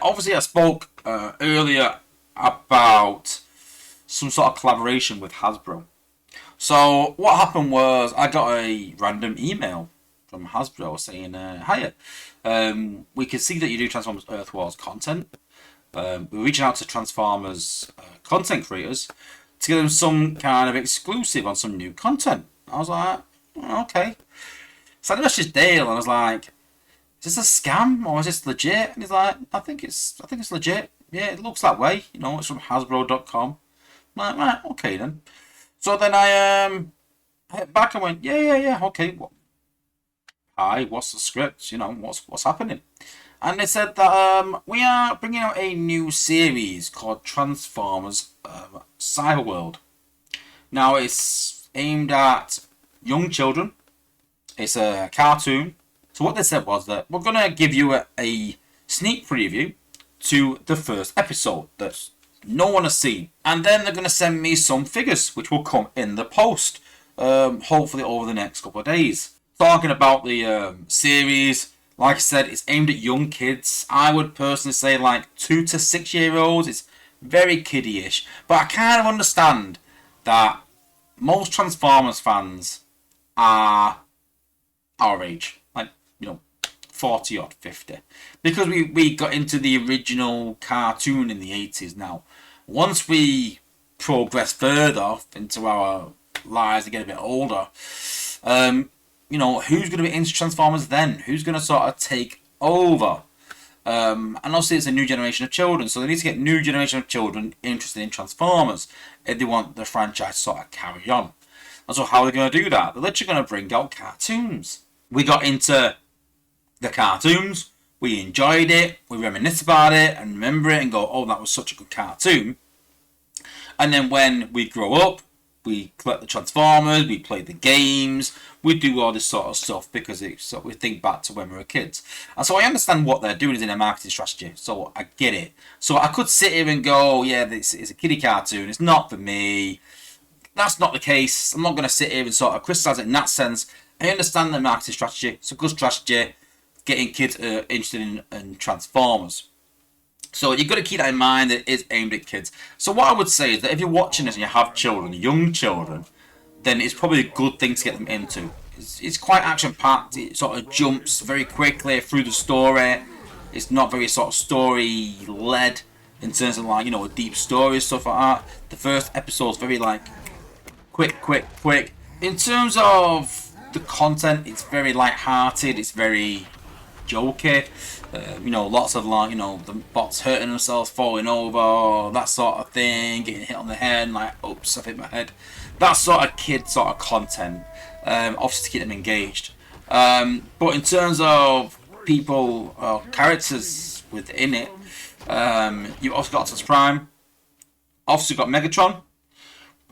Obviously, I spoke earlier about some sort of collaboration with Hasbro. So what happened was I got a random email from Hasbro saying, "Hiya, we can see that you do Transformers Earth Wars content. We're reaching out to Transformers content creators to give them some kind of exclusive on some new content." I was like, "Oh, okay." So I messaged Dale and I was like, "Is this a scam or is this legit?" And he's like, I think it's legit. Yeah, it looks that way. It's from Hasbro.com. I'm like, right, okay then. So then I hit back and went, yeah, okay. Hi, what's the script? What's happening? And they said that we are bringing out a new series called Transformers Cyberworld. Now it's aimed at young children. It's a cartoon. So what they said was that we're gonna give you a sneak preview to the first episode that no one has seen, and then they're gonna send me some figures which will come in the post, hopefully over the next couple of days. Talking about the series, like I said, it's aimed at young kids. I would personally say like 2 to 6 year olds. It's very kiddie-ish, but I kind of understand that most Transformers fans are our age, like 40 odd, 50, because we got into the original cartoon in the 80s. Now, once we progress further into our lives and get a bit older, who's going to be into Transformers then? Who's going to sort of take over? And obviously it's a new generation of children, so they need to get new generation of children interested in Transformers if they want the franchise to sort of carry on. And so how are they going to do that? They're literally going to bring out cartoons. We got into the cartoons, we enjoyed it, we reminisce about it and remember it and go, oh, that was such a good cartoon. And then when we grow up, we collect the Transformers, we play the games, we do all this sort of stuff because we think back to when we were kids. And so I understand what they're doing is in a marketing strategy, so I get it. So I could sit here and go, yeah, this is a kiddie cartoon, it's not for me. That's not the case. I'm not going to sit here and sort of criticise it in that sense. I understand the marketing strategy. It's a good strategy, getting kids interested in Transformers. So you've got to keep that in mind that it is aimed at kids. So what I would say is that if you're watching this and you have children, young children, then it's probably a good thing to get them into. It's quite action-packed. It sort of jumps very quickly through the story. It's not very sort of story-led in terms of like, a deep story, stuff like that. The first episode's very like quick. In terms of the content, it's very light-hearted. It's very jokey. Lots of like, the bots hurting themselves, falling over, that sort of thing, getting hit on the head, and like, oops, I've hit my head. That sort of kid sort of content, obviously to keep them engaged. But in terms of people, characters within it, you've also got Optimus Prime, obviously got Megatron,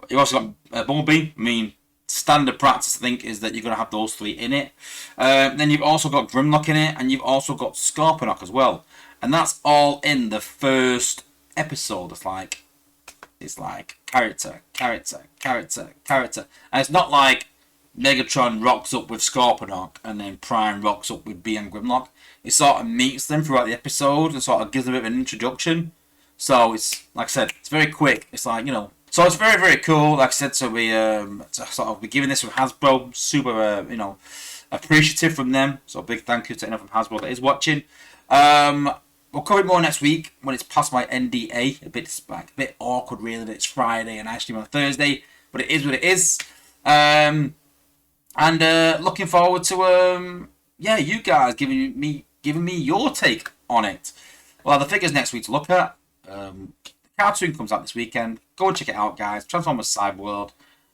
you've also got Bumblebee. I mean, standard practice, I think, is that you're going to have those three in it. Then you've also got Grimlock in it, and you've also got Scorponok as well. And that's all in the first episode. It's like character. And it's not like Megatron rocks up with Scorponok and then Prime rocks up with B and Grimlock. It sort of meets them throughout the episode and sort of gives them a bit of an introduction. So it's, like I said, it's very quick. It's like, so it's very, very cool. Like I said, so we to sort of be giving this from Hasbro. Super, appreciative from them. So a big thank you to anyone from Hasbro that is watching. We'll cover it more next week when it's past my NDA. A bit awkward, really, that it's Friday and actually on Thursday, but it is what it is. And looking forward to you guys giving me your take on it. Well, the figures next week to look at. Cartoon comes out this weekend. Go and check it out, guys. Transformers Cyberworld.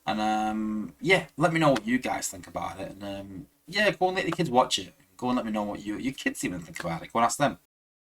And let me know what you guys think about it. And go and let the kids watch it. Go and let me know what your kids even think about it. Go and ask them.